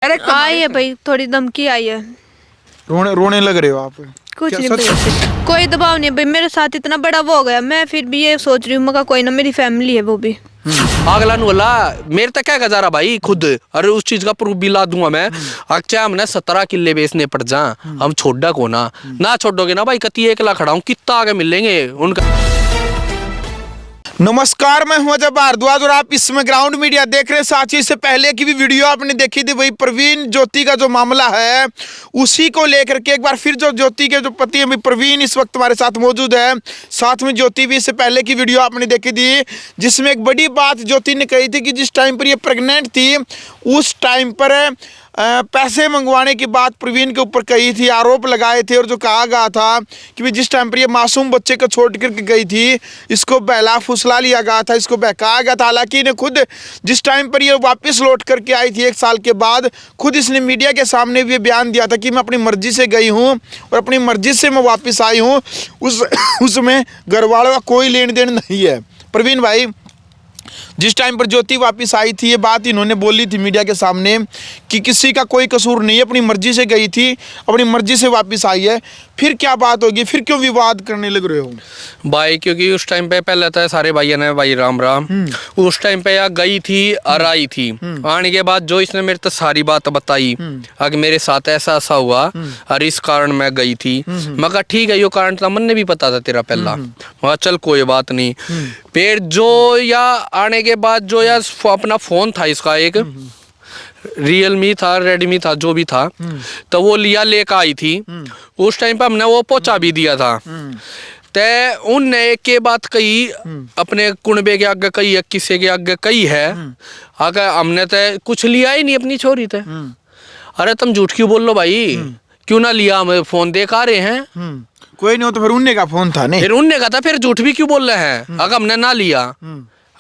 अरे आई है भाई, थोड़ी धमकी आई है। रोने लग रहे हो आप? कुछ क्या नहीं सच? भाई, कोई दबाव नहीं भाई, मेरे साथ इतना बड़ा वो हो गया, मैं फिर भी ये सोच रही हूँ मगर कोई ना, मेरी फैमिली है वो भी। अगला बोला मेरे तक क्या गजारा भाई खुद, अरे उस चीज का प्रूफ भी ला दूंगा मैं। अच्छा हमने 17 किले बेचने पड़ जा, हम छोड़ा को ना छोड़ोगे ना भाई, कति 1 लाख खड़ा हूँ, कितना आगे मिलेंगे उनका। नमस्कार, मैं हूं अजय भारद्वाज और आप इसमें ग्राउंड मीडिया देख रहे हैं। साथ ही इससे पहले की भी वीडियो आपने देखी थी, वही प्रवीण ज्योति का जो मामला है उसी को लेकर के एक बार फिर जो ज्योति के जो पति हैं प्रवीण इस वक्त हमारे साथ मौजूद है। साथ में ज्योति भी, इससे पहले की वीडियो आपने देखी थी जिसमें एक बड़ी बात ज्योति ने कही थी कि जिस टाइम पर ये प्रेग्नेंट थी उस टाइम पर पैसे मंगवाने की बात प्रवीण के ऊपर कही थी, आरोप लगाए थे और जो कहा गया था कि भाई जिस टाइम पर ये मासूम बच्चे को छोड़ करके गई थी इसको बहला फुसला लिया गया था, इसको बहकाया गया था। हालांकि इन्हें खुद जिस टाइम पर ये वापस लौट करके आई थी 1 साल के बाद, खुद इसने मीडिया के सामने भी बयान दिया था कि मैं अपनी मर्जी से गई हूँ और अपनी मर्जी से मैं वापस आई हूँ, उसमें घर वालों का कोई लेन देन नहीं है। प्रवीण भाई, जिस टाइम पर ज्योति वापस आई थी ये बात इन्होंने बोली थी मीडिया के सामने कि किसी का कोई कसूर नहीं है, अपनी मर्जी से गई थी, अपनी मर्जी से वापस आई है। फिर क्या बात होगी, फिर क्यों विवाद करने लग रहे हो भाई? क्योंकि उस टाइम पे पहले तो सारे भाइयों ने भाई राम राम, उस टाइम पे यार गई थी और आई थी, आने के बाद जो इसने मेरे तो सारी बात बताई, अगर मेरे साथ ऐसा ऐसा हुआ और इस कारण मैं गई थी। मैं कहा ठीक है, यो कारण तो मन ने भी पता था तेरा पहला। मैं चल कोई बात नहीं। फिर जो या आने के बाद जो या अपना फोन था इसका, एक रियलमी था, रेडमी था, जो भी था, तो वो लिया लेकर आई थी। उस टाइम पे हमने वो पहुंचा भी दिया था। ते उनने एक के बात कही अपने कुनबे के आगे कही है, किसी के आगे कही है, अगर हमने तो कुछ लिया ही नहीं अपनी छोरी ते। अरे तुम झूठ क्यों बोल लो भाई, क्यों ना लिया, हम फोन देख आ रहे हैं। कोई नहीं हो तो फिर उनने का फोन था नहीं, फिर उनने कहा था, फिर झूठ भी क्यों बोल रहे हैं? अगर हमने ना लिया,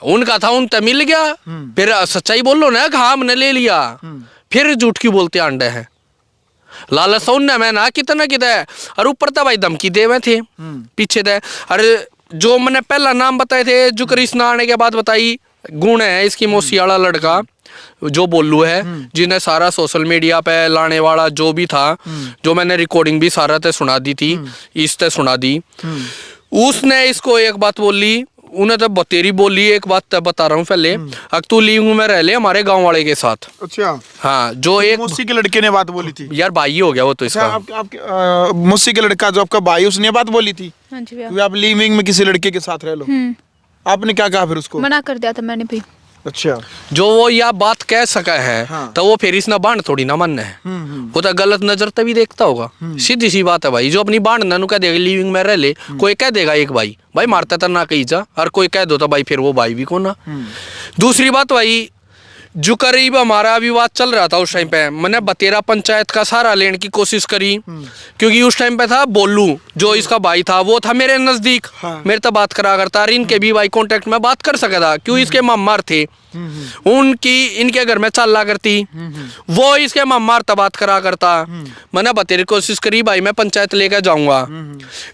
उनका था उन तक मिल गया, फिर सच्चाई बोल लो ना कि हाँ हमने ले लिया, फिर झूठ क्यों बोलते अंडे हैं? लालच उनने मैं ना कितना है, और ऊपर तो भाई धमकी दे हुए थे पीछे थे। अरे जो मैंने पहला नाम बताए थे, जो कृष्णा आने के बाद बताई, गुण है इसकी मौसी वाला लड़का जो बोलू है, जिन्हें सारा सोशल मीडिया पे लाने वाला जो भी था, जो मैंने रिकॉर्डिंग भी सारा ते सुना दी थी, इस ते सुना दी। उसने इसको एक बात बोली, उन्हें तो बतेरी बोली, एक बात बता रहा हूँ पहले, अगर तू लिंग में रह ले हमारे गांव वाले के साथ। अच्छा हाँ, जो एक मौसी के लड़के ने बात बोली थी यार, भाई हो गया वो तो इसका। आपके मौसी के लड़का जो आपका भाई, उसने बात बोली थी हाँ जी भैया। कि आप लिविंग में किसी लड़के के साथ रह लो, आपने क्या कहा फिर उसको? मना कर दिया था मैंने भी। अच्छा, जो वो यह बात कह सका है, हाँ। तो वो फिर इसना बांध थोड़ी ना मानना है, वो तो गलत नजर तभी देखता होगा। सीधी सी बात है भाई, जो अपनी बांध ना कह देगा लिविंग में रह ले, कोई कह देगा एक भाई मारता था ना कही जा, और कोई कह दो तो भाई फिर वो भाई भी को ना। दूसरी बात भाई, जो करीब हमारा विवाद चल रहा था उस टाइम पे, मैंने बतेरा पंचायत का सहारा लेने की कोशिश करी, क्योंकि उस टाइम पे था बोलू जो इसका भाई था, वो था मेरे नजदीक, मेरे तो बात करा करता, इनके भी भाई कांटेक्ट में बात कर सका था, क्यों इसके मम्मार थे, उनकी इनके घर में चला करती, वो इसके मम्मार तब बात करा करता। मैंने बतेरी कोशिश करी भाई मैं पंचायत लेकर जाऊंगा,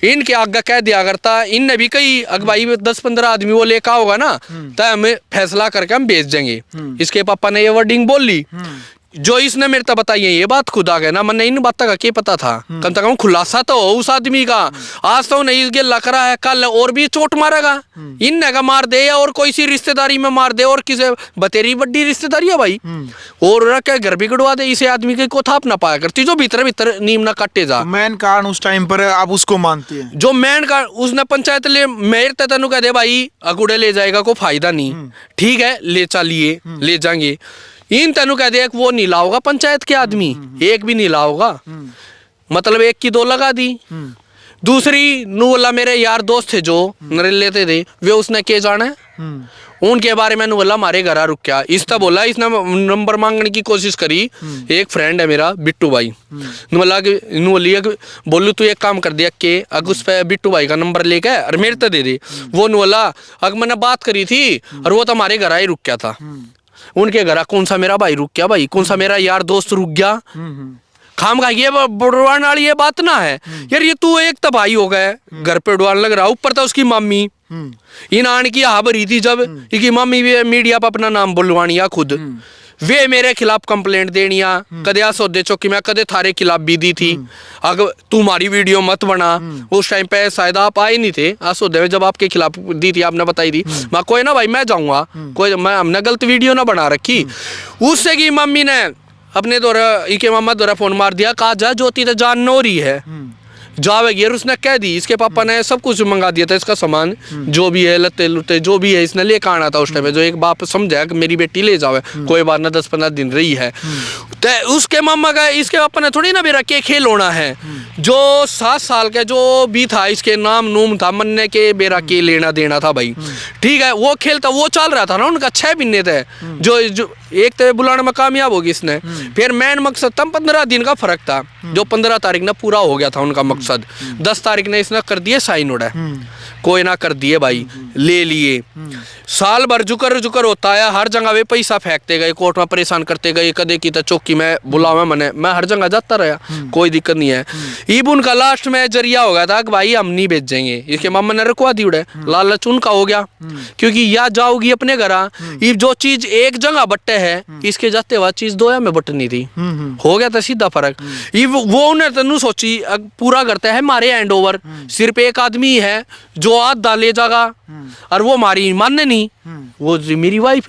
इनके आगे कह दिया करता, इनने भी कही अगर भाई 10-15 आदमी वो लेकर होगा ना तो हमें फैसला करके हम भेज देंगे। इसके पापा ने ये वर्डिंग बोल ली, जो इसने मेरे तक बताई है ये बात खुद आ गया ना, मैंने इन बातों का क्या पता था, कम से कम खुलासा तो हो उस आदमी का। आज तो नहीं इसके लग रहा है कल और भी चोट मारेगा, इन का मार दे या और कोई सी रिश्तेदारी में मार दे, और किसे बतेरी बड़ी रिश्तेदारी है भाई, और क्या घर भी गड़वा दे, इसे आदमी के को थाप ना पाया करती, जो भीतर भीतर नीम ना काटे जा। मेन कारण उस टाइम पर आप उसको मानते हैं? जो मेन कारण उसने पंचायत ले मेरे तेनू कह दे भाई अगुड़े ले जाएगा कोई फायदा नहीं, ठीक है ले चलिए ले जाएंगे, इन तेनू कह दे वो नहीं लाओगा पंचायत के आदमी, एक भी नहीं लाओगा, मतलब एक की 2 लगा दी। दूसरी नू बोला मेरे यार दोस्त थे जो नरे लेते थे, वे उसने के जाना है, उनके बारे में बोला हमारे घर आ रुक क्या, इसने बोला, इसने नंबर मांगने की कोशिश करी, एक फ्रेंड है मेरा बिट्टू भाई, बोला कि बोलू तू एक काम कर दिया के अगर उस पे बिट्टू भाई का नंबर लेके और मेरे तो दे दे, वो बोला अगर मैंने बात करी थी और वो तो हमारे घर आई रुक क्या था, उनके घर कौन सा मेरा भाई रुक गया भाई, कौन सा मेरा यार दोस्त रुक गया, खाम खा ये बुढ़वान वाली ये बात ना है यार, ये तू एक तो भाई हो गए घर पे उड़वान लग रहा, ऊपर था उसकी मम्मी, इन आने की हा भरी थी जब इसकी मम्मी भी मीडिया पर अपना नाम बुलवानी या खुद, वे मेरे खिलाफ कंप्लेंट देनिया कदे आ सौदे चौकी में कदे थारे खिलाफ भी दी थी। अगर तुम्हारी वीडियो मत बना, उस टाइम पे शायद आप आए नहीं थे आ सौदे में, जब आपके खिलाफ दी थी आपने बताई थी। मैं कोई ना भाई मैं जाऊंगा, कोई मैं हमने गलत वीडियो ना बना रखी। उससे की मम्मी ने अपने द्वारा इके मामा द्वारा फोन मार दिया, कहा जा ज्योति तो जान नो रही है जावेगी। और उसने कह दी, इसके पापा ने सब कुछ मंगा दिया था, इसका सामान जो भी है, लत्ते लुत्ते जो भी है इसने लेकर आना था उस टाइम पे। जो एक बाप समझा कि मेरी बेटी ले जावे, कोई बात ना 10-15 दिन रही है। तो उसके मामा का इसके पापा ने थोड़ी ना मेरा के खेल होना है। जो 7 साल का जो भी था इसके नाम नूम था मनने के बेरा के लेना देना था भाई, ठीक है। वो खेल था वो चल रहा था ना उनका, 6 महीने थे जो एक तो बुलाने में कामयाब होगी इसने। फिर मेन मकसद तब 15 दिन का फर्क था, जो 15 तारीख ना पूरा हो गया था उनका मकसद। 10 तारीख ने इसने कर दिए साइन उड़ा, कोई ना कर दिए भाई, ले लिए। साल भर जुकर जुकर होता है, हर जगह वे पैसा फेंकते गए, कोर्ट में परेशान करते गए, कदे की तो चौकी में बुलावे मैंने, मैं हर जगह जाता रहा, कोई दिक्कत नहीं है। ईब उनका लास्ट में जरिया हो गया था कि भाई हम नहीं भेजेंगे, इसके मामा ने रुकवा दी उड़े, लालच उनका हो गया। क्योंकि या जाओगी अपने घर, ईब जो चीज एक जगह बट्टे है, इसके जाते हुआ चीज दोया में बटनी थी, हो गया था सीधा फर्क। ईब वो उन्हें तनु सोची पूरा करते है हमारे हैंड ओवर, सिर्फ एक आदमी है जो आधा ले जाएगा और वो हमारी मानने नहीं, वो मेरी वाइफ।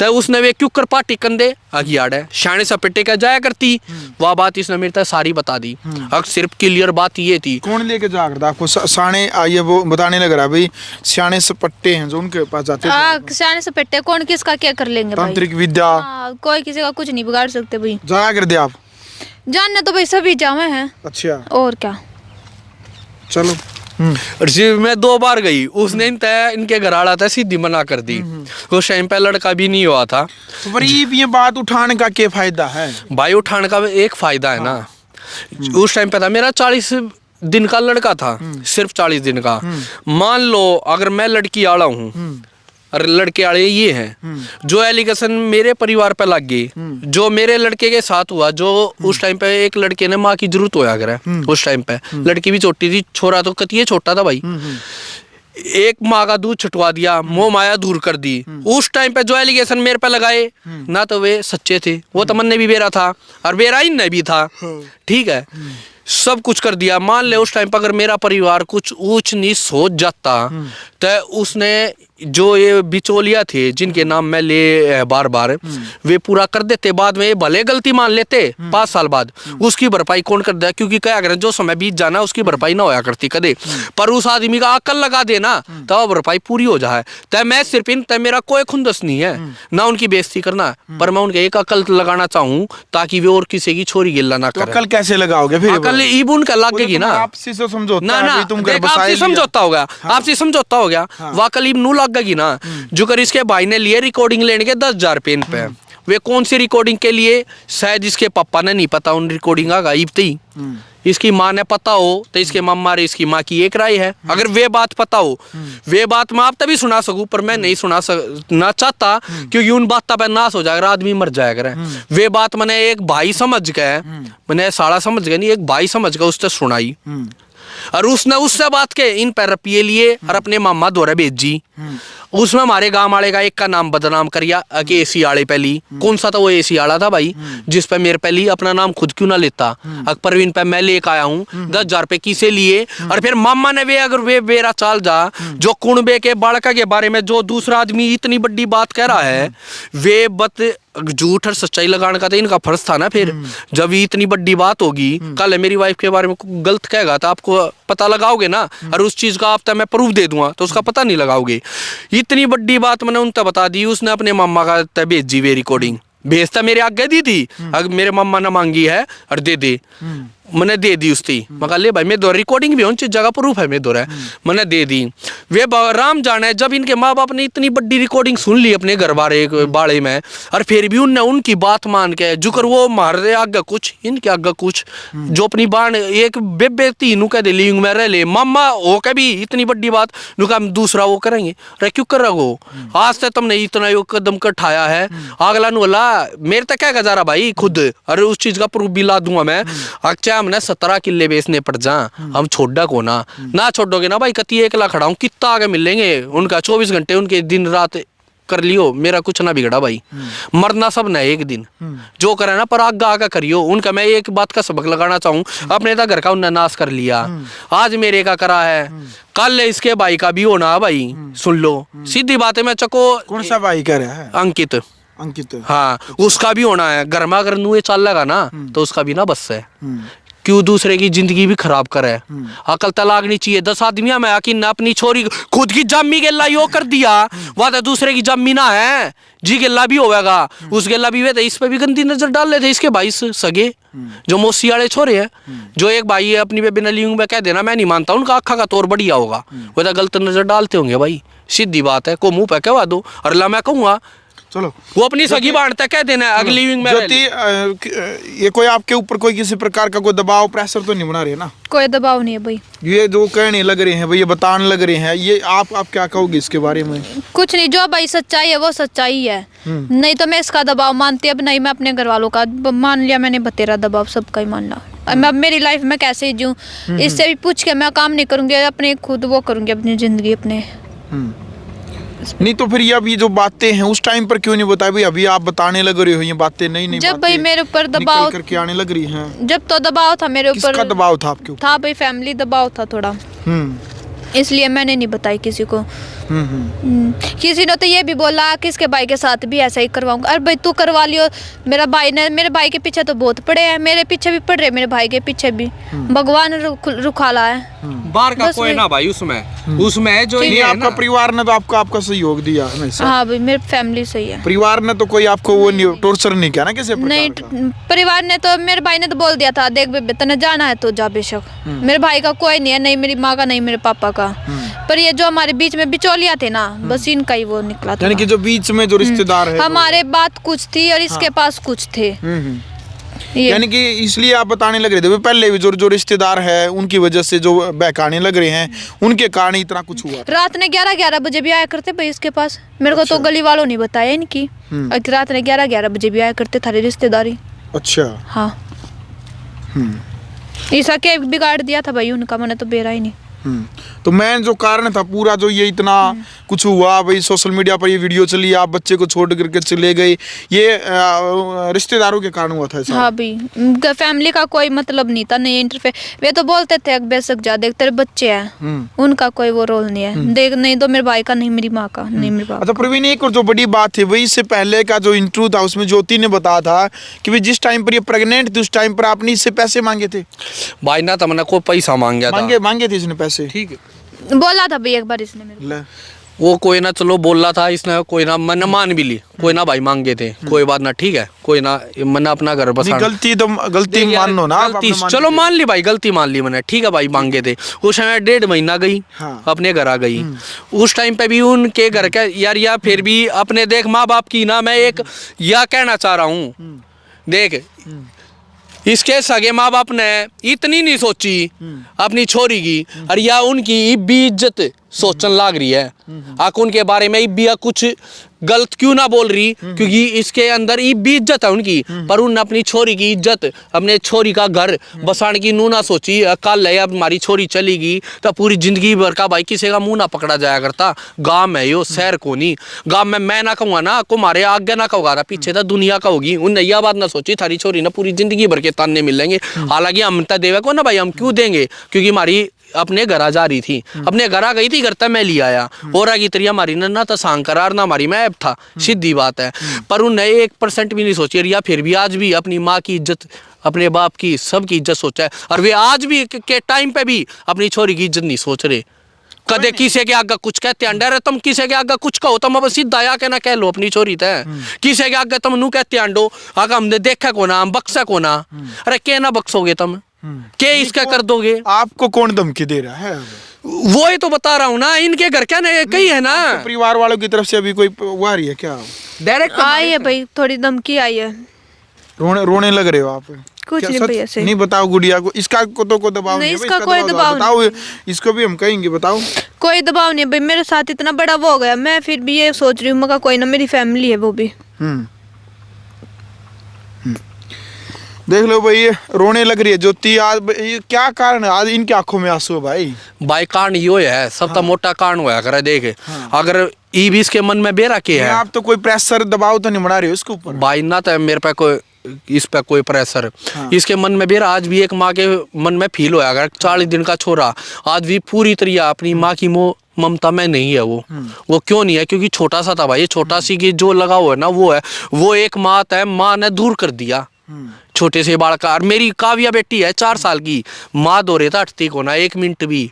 तो उसने वे क्यों कर पार्टी कंदे आगे आड़ है शाने सपेटे का जाया करती, वह बात इसने मेरे तक सारी बता दी। अब सिर्फ क्लियर बात ये थी। कौन लेके जा रहा था आपको? साने आइए वो बताने लग रहा भाई, सियाने सपट्टे हैं जो उनके पास जाते थे। सियाने सपेटे कौन किसका क्या कर लेंगे भाई? तांत्रिक विद्या कोई किसी का कुछ नहीं बिगाड़ सकते भाई। जाया कर दे आप? जानने तो भाई सभी जावे हैं। अच्छा, और क्या। चलो। मैं 2 बार गई, उसने इनके घर आड़ा था सीधी मना कर दी। उस टाइम पे लड़का भी नहीं हुआ था। गरीब ये बात उठाने का क्या फायदा है भाई? उठाने का एक फायदा है ना। उस टाइम पे था मेरा 40 दिन का लड़का था, सिर्फ 40 दिन का। मान लो अगर मैं लड़की आड़ा हूँ और लड़के वाले ये हैं, जो एलिगेशन मेरे परिवार पे लग गई, जो मेरे लड़के के साथ हुआ, जो उस टाइम पे एक लड़के ने माँ की जरूरत होया करे, उस टाइम पे लड़की भी छोटी थी, छोरा तो कतिये छोटा था भाई। एक माँ का दूध छुटवा दिया, मोह माया दूर कर दी। उस टाइम पे जो एलिगेशन मेरे पे लगाए ना, तो वे सच्चे थे, वो तमन्ने भी बेरा था और बेरा इन ने भी था, ठीक है। सब कुछ कर दिया। मान ले उस टाइम पर अगर मेरा परिवार कुछ ऊंच नीच सोच जाता, तो उसने जो ये बिचौलिया थे जिनके नाम मैं ले बार बार, वे पूरा कर देते। बाद में ये भले गलती मान लेते 5 साल बाद, उसकी भरपाई कौन कर दे? क्योंकि क्या अगर जो समय बीत जाना उसकी भरपाई ना होया करती कदे, पर उस आदमी का अकल लगा देना तो भरपाई पूरी हो जाए। तय मैं सिर्फ इन तय मेरा कोई खुंदस नहीं है ना उनकी बेइज्जती करना, पर मैं उनके एक अकल लगाना चाहूँ ताकि वे और किसी की छोरी गिल्ला ना करे। अकल कैसे लगाओगे फिर? अकल ईब उनका लगेगी ना, आपसे समझौता ना ना आपसे समझौता हो गया, आपसे समझौता हो गया, वह कलीब नू लगेगी ना। जो कर इसके भाई ने लिए रिकॉर्डिंग लेने के 10,000 रुपये पे, वे कौन सी रिकॉर्डिंग के लिए? शायद इसके पापा ने नहीं पता उन रिकॉर्डिंग का गायब, इसकी माँ ने पता हो तो इसके मम्मा रे इसकी माँ की एक राय है। अगर वे बात पता हो, वे बात मैं आप तभी सुना सकूं, पर मैं नहीं सुना चाहता, क्योंकि उन बात पर नाश हो जाएगा, आदमी मर जाएगा। वे बात मैंने एक भाई समझ गए, मैंने साड़ा समझ गए नहीं, एक भाई समझ गए, उससे सुनाई और उसने उससे बात के इन पर रपिए लिए और अपने मामा द्वारा भेजी। उसमें हमारे गांव वाले का एक का नाम बदनाम करिया कि एसी आड़े पहली। कौन सा था वो एसी आड़ा था भाई, जिस पे मेरे पहली अपना नाम खुद क्यों ना लेता? परवीन पे मैं लेकर आया हूँ 10,000 रुपये किसे लिए? और फिर मामा ने वे अगर वे बेरा चाल जा, जो कुणबे के बालका के बारे में जो दूसरा आदमी इतनी बड़ी बात कह रहा है, वे बत झूठ और सच्चाई लगाने का तो इनका फर्ज था ना। फिर जब इतनी बड़ी बात होगी, कल मेरी वाइफ के बारे में गलत कहेगा तो आपको पता लगाओगे ना, और उस चीज का आप तक मैं प्रूफ दे दूंगा तो उसका पता नहीं लगाओगे। इतनी बड़ी बात मैंने उन तक बता दी, उसने अपने मामा का तय भेजी वे रिकॉर्डिंग, भेजता मेरे आगे दी थी। अगर मेरे मामा ने मांगी है और दे दे, मैंने दे दी उसकी। मैं ले भाई मैं दो रिकॉर्डिंग भी हो जगह प्रूफ है, मैं दो रहा मैंने दे दी। वे राम जाने जब इनके माँ बाप ने इतनी बड़ी रिकॉर्डिंग सुन ली अपने घर बाड़े में, और फिर भी उनने उनकी बात मान के जुकर वो मार दे आगे कुछ इनके आगे कुछ, जो अपनी बाण एक बेबे तीनों कह दे लिंग में रह ले मामा हो के भी इतनी बड़ी बात नुका दूसरा वो करेंगे। अरे क्यों कर रहा हो? आज तक तुमने इतना यो कदम कठाया है, अगला नु बोला मेरे तक क्या गजारा भाई खुद, अरे उस चीज का प्रूफ भी ला दूंगा मैं। अच्छा हमने 17 किले बेचने पड़ जा, हम छोड़ा को ना छोड़ोगे ना भाई, कति 1 लाख खड़ा हूँ, कितना आगे मिलेंगे उनका 24 घंटे उनके दिन रात कर लियो, मेरा कुछ ना बिगड़ा भाई। मरना सब न एक दिन, जो करे ना पर आगा आगा करियो। उनका मैं एक बात का सबक लगाना चाहूँ, अपने तो घर का उन्हें नाश कर लिया, आज मेरे का करा है, कल इसके भाई का भी होना भाई, सुन लो सीधी बात है। मैं चको कौन सा भाई कह रहा है? अंकित, अंकित। हाँ उसका भी होना है। घर में अगर नुए चल लगा ना तो उसका भी ना बस है, क्यों दूसरे की जिंदगी भी खराब करे। अकल तलाक नहीं चाहिए। 10 आदमियों में आके ना अपनी छोरी खुद की जम्मी गेला यो कर दिया, वह तो दूसरे की जम्मी ना है जी गेला भी होगा, उस गेला भी हुए थे। इस पे भी गंदी नजर डाल लेते इसके भाई सगे जो मोसी वाले छोरे हैं। जो एक भाई है अपनी बेबी नलिंग में कह देना, मैं नहीं मानता उनका अक्खा का तौर बढ़िया होगा, वह तो गलत नजर डालते होंगे भाई, सीधी बात है। को मुंह पे कहवा दो और ला मैं कहूँगा चलो वो अपनी सगी बांटता कह देना अगली लिविंग में। ज्योति, ये कोई आपके ऊपर कोई किसी प्रकार का कोई दबाव प्रेशर तो नहीं बना रहे ना? कोई दबाव नहीं है भाई। ये जो कहने लग रहे हैं भाई, ये बताने लग रहे हैं, ये आप क्या कहोगे इसके बारे में? कुछ नहीं, जो भाई सच्चाई है वो सच्चाई है, नहीं तो मैं इसका दबाव मानती, अब नहीं मैं अपने घर वालों का मान लिया, मैंने बतेरा दबाव सबका ही मान लिया। मैं अब मेरी लाइफ में कैसे जीऊँ, इससे भी पूछ के मैं काम नहीं करूँगी, अपने खुद वो करूँगी अपनी जिंदगी अपने। नहीं तो फिर ये अभी जो बातें हैं उस टाइम पर क्यों नहीं बताया भाई? अभी आप बताने लग रहे हो ये बातें, नहीं जब भाई मेरे ऊपर दबाव करके आने लग रही हैं। जब तो दबाव था मेरे ऊपर। किसका दबाव था आपके ऊपर? था भाई फैमिली दबाव था थोड़ा, इसलिए मैंने नहीं बताई किसी को। किसी ने तो ये भी बोला कि इसके भाई के साथ भी ऐसा ही करवाऊंगा। अरे भाई तू करवा लियो, मेरा भाई ने, मेरे भाई के पीछे तो बहुत पड़े हैं, मेरे पीछे भी पड़ रहे, मेरे भाई के पीछे भी भगवान रुखाला है। बाहर का कोई ना भाई, उसमें जो नहीं, आपका परिवार ने तो आपका सहयोग दिया हमेशा। हाँ भाई मेरी फैमिली सही है। परिवार ने तो कोई आपको वो टॉर्चर नहीं किया ना किसी प्रकार नहीं, का? परिवार ने तो, मेरे भाई ने तो बोल दिया था, देख बेबे तने जाना है तो जा बेशक। मेरे भाई का कोई नहीं है, नहीं मेरी माँ का, नहीं मेरे पापा का, पर ये जो हमारे बीच में बिचौलिया थे ना, बस इनका ही वो निकला था। यानी कि जो बीच में जो रिश्तेदार है, हमारे बात कुछ थी और इसके पास कुछ थे। यानी कि इसलिए आप बताने लग रहे थे पहले भी जो रिश्तेदार है उनकी वजह से जो बहकाने लग रहे हैं, उनके कारण इतना कुछ हुआ। रात ने 11-11 बजे भी आया करते भाई इसके पास, मेरे को तो गली वालों ने बताया इनकी, रात ने 11-11 बजे भी आया करते थारे रिश्तेदारी। अच्छा। हाँ ऐसा क्या बिगाड़ दिया था भाई उनका, मैंने तो बेरा ही नहीं। तो मेन जो कारण था पूरा, जो ये इतना कुछ हुआ भाई, सोशल मीडिया पर ये वीडियो चली, आप बच्चे को छोड़ करके चले गए, ये रिश्तेदारों के कारण हुआ था ऐसा? हाँ भाई फैमिली का कोई मतलब नहीं था, नहीं इंटरफेयर। वे तो बोलते थे बेशक जा, देख तेरे बच्चे हैं, उनका कोई वो रोल नहीं है, देख नहीं तो मेरे भाई का, नहीं मेरी माँ का, नहीं मेरे पापा। अच्छा प्रवीण, एक और जो बड़ी बात है, वही इससे पहले का जो इंटरव्यू था उसमें ज्योति ने बताया था कि भाई जिस टाइम पर ये प्रेग्नेंट थी उस टाइम पर आपने इससे पैसे मांगे थे। भाई ना तमन्ना को पैसा मांग गया, मांगे थे इसने पैसे? ठीक है, बोला था भाई एक बार इसने मेरे को। वो कोई ना चलो बोला था इसने, कोई ना मैंने मान भी ली, कोई ना भाई मांगे थे, कोई बात ना, ठीक है, कोई ना, मैंने अपना घर बसा। गलती मान लो ना, गलती चलो मान ली भाई, गलती मान ली मैंने, ठीक है भाई मांगे थे। उस समय 1.5 महीना गई, हाँ। अपने घर आ गई। उस टाइम पे भी उनके घर का यार, या फिर भी अपने देख माँ बाप की ना, मैं एक या कहना चाह रहा हूँ, देख इसके सगे माँ बाप ने इतनी नहीं सोची अपनी छोरी की, और या उनकी भी इज्जत सोचने लाग रही है, आक उनके बारे में भी कुछ गलत क्यों ना बोल रही, क्योंकि इसके अंदर भी इज्जत है उनकी, पर उन अपनी छोरी की इज्जत, अपने छोरी का घर बसाने की नू ना सोची। कल है अब हमारी छोरी चलेगी तो पूरी जिंदगी भर का भाई किसी का मुंह ना पकड़ा जाया करता। गांव में यो शहर को नहीं, गांव में मैं ना कहूँगा ना, को मारे आगे ना कहूँगा, पीछे तो दुनिया का होगी। उन यह बात ना सोची थारी छोरी ना पूरी जिंदगी भर के ताने मिलेंगे। हालांकि हम तो देवे को ना भाई, हम क्यों देंगे, क्योंकि हमारी अपने घर आ जा रही थी, अपने घर आ गई थी, घर तक मैं लिया आया, और आगे तरी हमारी ना तो सांग करार ना हमारी मैं था, सीधी बात है। पर उन्हें 1% भी नहीं सोची, या फिर भी आज भी अपनी माँ की इज्जत, अपने बाप की, सबकी इज्जत सोचा है, और वे आज भी के टाइम पे भी अपनी छोरी की इज्जत नहीं सोच रहे। कदे किसी के आगे कुछ कहते अंडा रहे, तुम किसी के आगे कुछ कहो तुम अब सीधा आया के ना कह लो अपनी छोरी थे, किसी के आगे तुम नू कहते अंडो आगे हमने देखा को ना, हम बक्सा को ना, अरे के ना बक्सोगे तुम, के इसका कर दोगे? आपको कौन धमकी दे रहा है? वो ही तो बता रहा हूँ ना, इनके घर क्या कहीं है ना, परिवार वालों की तरफ से अभी कोई वो आ रही है क्या? डायरेक्ट आई है भाई, थोड़ी धमकी आई है। रोने लग रहे हो आप? कुछ नहीं भाई ऐसे। नहीं बताओ गुड़िया को, इसका को दबाव नहीं, इसका कोई दबाव बताओ, इसको भी हम कहेंगे, बताओ। कोई दबाव नहीं भाई, मेरे साथ इतना बड़ा वो हो गया, मैं फिर भी ये सोच रही हूँ मगर कोई ना, मेरी फैमिली है वो भी। देख लो भाई, रोने लग रही है ज्योति आज। ये क्या कारण है आज इनकी आंखों में आंसू है भाई? भाई कारण यो है, सबसे मोटा कारण हुआ करे देख। अगर ई भी इसके मन में बेरा के है, आप तो कोई प्रेशर दबाव तो नहीं बना रहे हो इसके ऊपर? भाई ना तो मेरे पे कोई इस पे कोई प्रेशर, इसके मन में बेरा आज भी एक माँ के मन में फील होया। अगर 40 दिन का छोरा आज भी पूरी तरह अपनी माँ की ममता में नहीं है। वो क्यों नहीं है? क्योंकि छोटा सा था भाई, ये छोटा सी की जो लगा हुआ है ना वो है, वो एक माँ है, माँ ने दूर कर दिया छोटे से बालक। और मेरी काव्या बेटी है 4 साल की, माँ दो रहे था अटती को ना 1 मिनट भी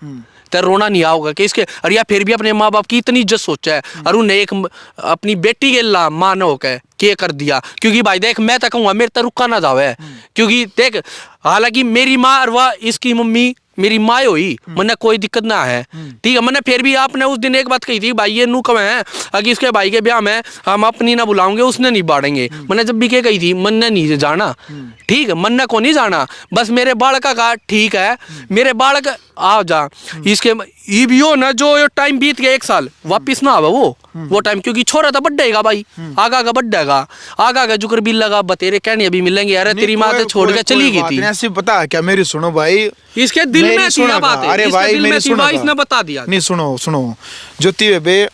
तो रोना नहीं आओगा कि इसके। और या फिर भी अपने माँ बाप की इतनी इज्जत सोचा है, और उन्हें एक अपनी बेटी के ला माँ ने होकर के कर दिया। क्योंकि भाई देख मैं तो कहूँगा मेरे तो रुका ना जावे, क्योंकि देख हालांकि मेरी माँ और वह इसकी मम्मी मेरी माँ हुई, मैंने कोई दिक्कत ना है, ठीक है। मैंने फिर भी आपने उस दिन एक बात कही थी भाई ये नू कम है, अगर इसके भाई के ब्याह में हम अपनी ना बुलाओगे उसने नहीं बाढ़ेंगे। मैंने जब भी क्या कही थी, मन ने नहीं जाना, ठीक है, मन ने को नहीं जाना, बस मेरे बालक का ठीक है, मेरे बालक आ जा। इसके ये भी हो ना जो टाइम बीत गया 1 साल वापिस ना आवा वो टाइम, क्योंकि छोरा तो बढ़ेगा भाई, आगा का बढ़ेगा, आगा का जुकर बिल लगा बतेरे कहने अभी मिलेंगे। अरे तेरी माँ तो छोड़ के चली गई थी। ऐसे पता है क्या, मेरी सुनो भाई, इसके दिल में थी बात है। अरे भाई मेरी सुनो, इसने बता दिया। नहीं सुनो ज्योति बेबे,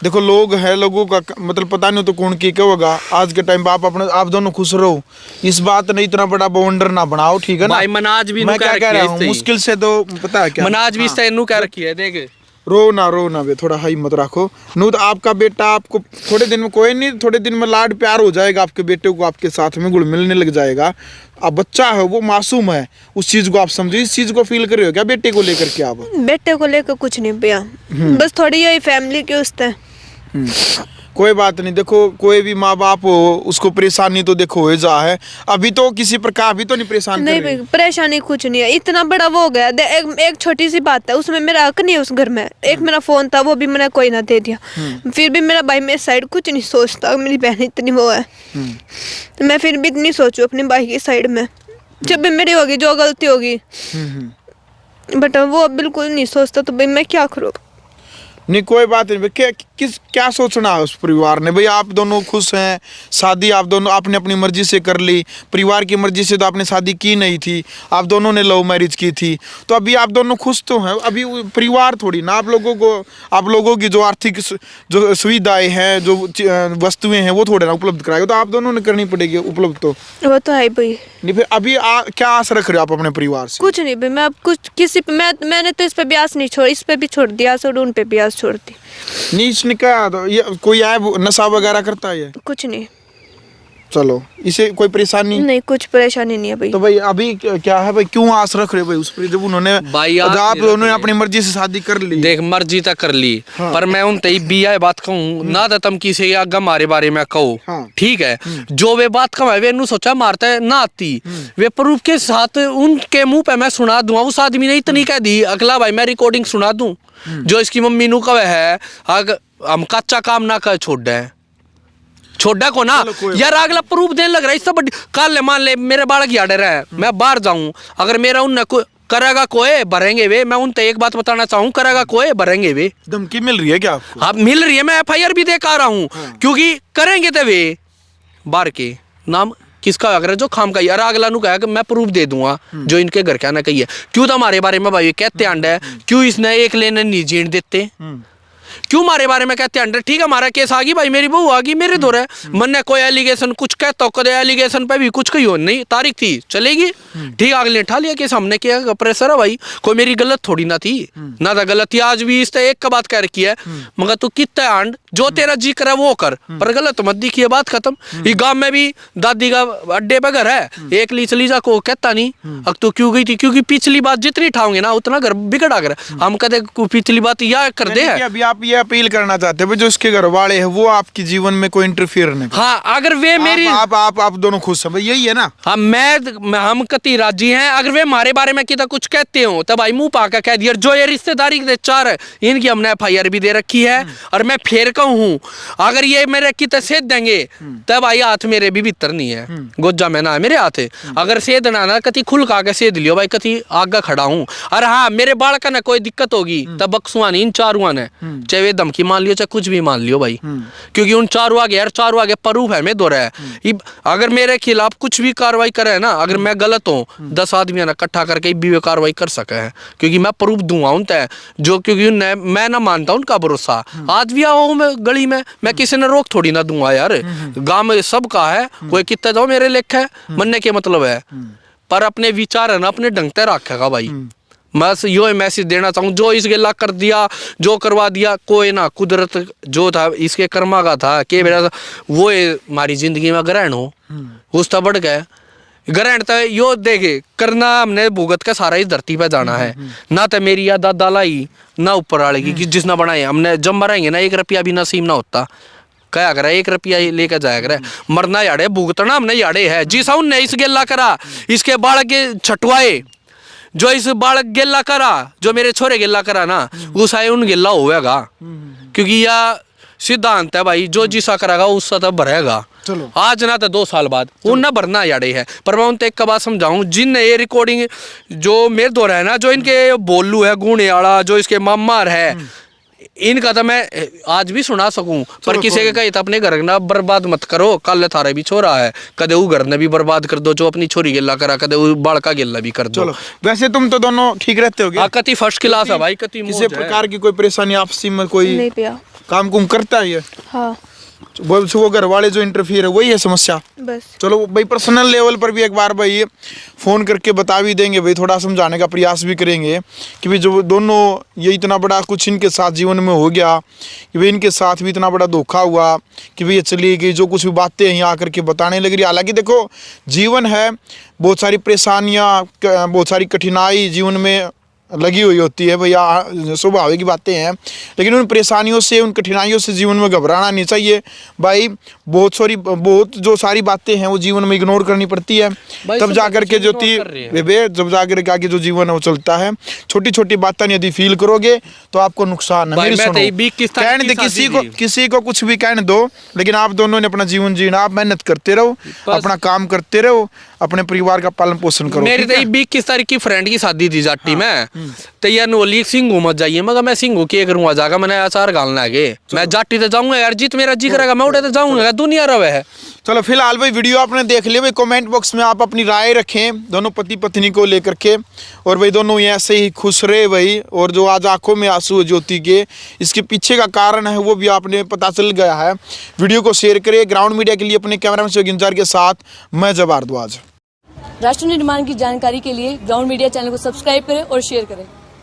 देखो लोग है, लोगों का मतलब पता नहीं तो कौन की क्या होगा। आज के टाइम पे आप दोनों खुश रहो, इस बात ने इतना बड़ा बवंडर ना बनाओ, ठीक है ना भाई? मनाज भी मैं क्या कह रहा हूँ, मुश्किल से तो पता है क्या, मनाज भी इसने कह रखी है देख। रो ना बे, थोड़ा हाई मत रखो नू। तो आपका बेटा आपको थोड़े दिन में, कोई नहीं थोड़े दिन में लाड प्यार हो जाएगा, आपके बेटे को आपके साथ में घुल मिलने लग जाएगा। अब बच्चा है वो मासूम है, उस चीज को आप समझो, इस चीज को फील कर रहे हो क्या बेटे को लेकर के? आप बेटे को लेकर कुछ नहीं भैया, बस थोड़ी यही फैमिली के उससे। कोई बात नहीं, देखो कोई भी माँ बाप हो उसको परेशानी तो देखो हो जा है। अभी तो किसी प्रकार अभी तो नहीं परेशान नहीं भाई, परेशानी कुछ नहीं है, इतना बड़ा वो हो गया। एक छोटी सी बात है, उसमें मेरा हक नहीं है उस घर में। एक मेरा फोन था वो भी मैंने कोई ना दे दिया, फिर भी मेरा भाई मेरे साइड कुछ नहीं सोचता। मेरी बहन इतनी वो है, तो मैं फिर भी इतनी सोचू अपने भाई की साइड में। जब भी मेरी होगी जो गलती होगी, बट वो बिल्कुल नहीं सोचता, तो भाई मैं क्या करूँ? नहीं कोई बात नहीं, क्या सोचना है उस परिवार ने भाई? आप दोनों खुश हैं, शादी आप दोनों आपने अपनी मर्जी से कर ली, परिवार की मर्जी से तो आपने शादी की नहीं थी, आप दोनों ने लव मैरिज की थी, तो अभी आप दोनों खुश तो हैं। अभी परिवार थोड़ी ना आप लोगों की जो आर्थिक जो सुविधाएं हैं, जो वस्तुएं हैं वो थोड़े ना उपलब्ध कराएगा, तो आप दोनों ने करनी पड़ेगी उपलब्ध। तो वो तो है भाई। नहीं फिर अभी क्या आस रख रहे हो आप अपने परिवार से? कुछ नहीं भाई, मैं अब कुछ किसी पे मैंने तो इस पे भी आस नहीं छोड़ी, इस पे भी छोड़ दिया और उन पे भी आस छोड़ दी। नहीं इसने क्या तो ये कोई आए नशा वगैरह करता है ये? कुछ नहीं। चलो इसे कोई परेशानी नहीं, कुछ परेशानी नहीं है भाई। तो भाई अभी क्या है भाई, क्यों आस रख रहे भाई उस पर, जब उन्होंने आप दोनों अपनी मर्जी से शादी कर ली? देख मर्जी तक कर ली, पर मैं उन तई बिया बात कहूँ ना, तो तुम किसी आगे हमारे बारे में कहो, ठीक है? जो वे बात कहा वे नु सोचा मारता है ना आती, वे प्रूफ के साथ उनके मुंह पे मैं सुना दूंगा। उस आदमी ने इतनी कह दी, अगला भाई मैं रिकॉर्डिंग सुना दूं जो इसकी मम्मी नु कहे है, अगर हम कच्चा काम ना कर छोड़ा को ना यार, अगला प्रूफ देने लग रहा है। इससे बड़ी कल मान ले मेरे बालक याद रहा है, मैं बाहर जाऊं, अगर मेरा उन करेगा कोई भरेंगे वे, मैं उन एक बात बताना चाहूँ, करेगा कोई भरेंगे वे। धमकी मिल रही है क्या आपको? हाँ मिल रही है, मैं FIR भी देख आ रहा हूँ, क्योंकि करेंगे तो वे बार के नाम किसका अगर जो खाम का यार, अगला नु कहा कि मैं प्रूफ दे दूंगा जो इनके घर क्या ना कही है। क्यों तो हमारे बारे में भाई कहते अंडा है, क्यों इसने एक लेने नहीं जीण देते, क्यों हमारे बारे में कहते हैं? ठीक है हमारा केस आ गई भाई, मेरी बहू आ गई मेरे दो है, मन ने कोई एलिगेशन कुछ कहता हो, कदे एलिगेशन पे भी कुछ कही हो नहीं, तारीख थी चलेगी, ठीक अगले उठा लिया केस, हमने किया प्रेशर है भाई, कोई मेरी गलत थोड़ी ना थी, ना था गलत थी। आज भी इस एक का बात कह रखी है, मगर तू कितना आंड जो तेरा जी करे वो कर, पर गलत मत दिखिए, बात खत्म। ये गांव में भी दादी का अड्डे पे घर है, एक ली चली जा को कहता नहीं, अब तू क्यों गई थी? क्योंकि पिछली बात जितनी ठाओगे ना उतना घर बिगड़ा कर, हम कहते पिछली बात या कर दे। अभी आप ये अपील करना चाहते हैं जो इसके घर वाले हैं वो आपके जीवन में कोई इंटरफियर नहीं? हाँ अगर वे मेरी आप दोनों खुश हैं भाई, यही है ना? हाँ हम कति राजी हैं। अगर वे हमारे बारे में कितना कुछ कहते हो तब भाई मुंह पाकर कह दिया, जो ये रिश्तेदारी के 4 है इनकी हमने FIR भी दे रखी है, और मैं फिर कहूँ अगर ये मेरे की सेध देंगे तब भाई हाथ मेरे भी भीतर नहीं है, गोजा में ना मेरे हाथ है, अगर सेध ना कति खुल का के सेध लियो भाई, कति आगे खड़ा हूँ। और हाँ मेरे बालक ने कोई दिक्कत होगी तब बक्सुआ नहीं, इन 4 ने चाहे वे धमकी मान लियो चाहे कुछ भी मान लियो भाई, क्योंकि उन चारों आगे यार, चारों आगे प्रूफ है, मैं दो रहा है। अगर मेरे खिलाफ कुछ भी कार्रवाई करे ना, अगर मैं गलत हूँ 10 आदमी ना इकट्ठा करके भी वे कार्रवाई कर सके हैं, क्योंकि मैं प्रूफ दूंगा उन तय जो, क्योंकि मैं ना मानता उनका भरोसा। आज भी आओ मैं गली में, मैं किसी ने रोक थोड़ी ना दूंगा यार, गाँव में सबका है, कोई कितना जाओ मेरे लेख है, मनने के मतलब है, पर अपने विचार है ना अपने ढंग से रखेगा भाई। मैं यो मैसेज देना चाहूँ, जो इस गिला कर दिया, जो करवा दिया, कोई ना कुदरत जो था इसके कर्मा का था कि मेरा वो हमारी जिंदगी में ग्रहण हो, उस बढ़ गए ग्रहण तो यो देखे करना हमने भुगत का सारा इस धरती पे जाना है, ना तो मेरी या दादा लाई ना ऊपर वाले की जिसना बनाए, हमने जब मरेंगे ना 1 रुपया भी नसीब ना होता, क्या करे 1 रुपया लेकर जाया करे, मरना याड़े भुगतना हमने याड़े है। जी साउन ने इस गेला करा, इसके बाल के छटवाए, जो इस बालक गेला करा, जो मेरे छोरे गेला करा ना, उस आए उन गेला होगा, क्योंकि यह सिद्धांत है भाई, जो जिसा करेगा उससा तब भरेगा। चलो आज ना तो 2 साल बाद उन ना भरना याड़े है। पर मैं उनसे एक बात समझाऊं, जिन ये रिकॉर्डिंग जो मेरे दो है ना, जो इनके बोलू है गुणे वाला, जो इसके मामार है, इनका तो मैं आज भी सुना सकूं, पर किसी के कही तो अपने घर ना बर्बाद मत करो, कल थारे भी छोरा है, कदे वो घर ने भी बर्बाद कर दो, जो अपनी छोरी गिल्ला करा, कदे वो बालका गिल्ला भी कर दो। चलो वैसे तुम तो दोनों ठीक रहते हो? कति फर्स्ट क्लास है भाई, कति किसी प्रकार की कोई परेशानी आपसी में कोई नहीं पिया। काम कुम करता है ये? हाँ वो घर वाले जो इंटरफियर है वही है समस्या। बस चलो भाई पर्सनल लेवल पर भी एक बार भाई फ़ोन करके बता भी देंगे भाई, थोड़ा समझाने का प्रयास भी करेंगे कि भाई जो दोनों ये इतना बड़ा कुछ इनके साथ जीवन में हो गया, कि भाई इनके साथ भी इतना बड़ा धोखा हुआ कि भाई ये चली गई, जो कुछ भी बातें यहाँ आकर के बताने लग रही। हालांकि देखो जीवन है, बहुत सारी परेशानियाँ, बहुत सारी कठिनाई जीवन में लगी हुई होती है भैया, स्वाभाविक की बातें हैं, लेकिन उन परेशानियों से, उन कठिनाइयों से जीवन में घबराना नहीं चाहिए भाई। बहुत जो सारी बातें हैं वो जीवन में इग्नोर करनी पड़ती है, तब जाकर के जो जब जाकर के आगे जो जीवन है वो चलता है। छोटी छोटी बातें यदि फील करोगे तो आपको नुकसान है। किसी को कुछ भी कहने दो, लेकिन आप दोनों ने अपना जीवन जीना, आप मेहनत करते रहो, अपना काम करते रहो, अपने परिवार का पालन पोषण करो। मेरी तो 21 तारीख की फ्रेंड की शादी थी जाटी में, तो यार नोली सिंगू मत जाइए, मगर मैं सिंगू के करूंगा जाकर, मैंने अचार गालना है, मैं जाटी तो जाऊंगा यार, जीत मेरा जी करेगा मैं उड़े तो जाऊंगा, दुनिया रवे है। चलो फिलहाल भाई वीडियो आपने देख लिया भाई, कमेंट बॉक्स में आप अपनी राय रखें दोनों पति पत्नी को लेकर के, और भाई दोनों ऐसे ही खुश रहे भाई। और जो आज आंखों में आंसू है ज्योति के, इसके पीछे का कारण है वो भी आपने पता चल गया है। वीडियो को शेयर करें। ग्राउंड मीडिया के लिए अपने कैमरामैन से गिंजार के साथ मैं जब भारद्वाज। राष्ट्र निर्माण की जानकारी के लिए ग्राउंड मीडिया चैनल को सब्सक्राइब करें और शेयर करें।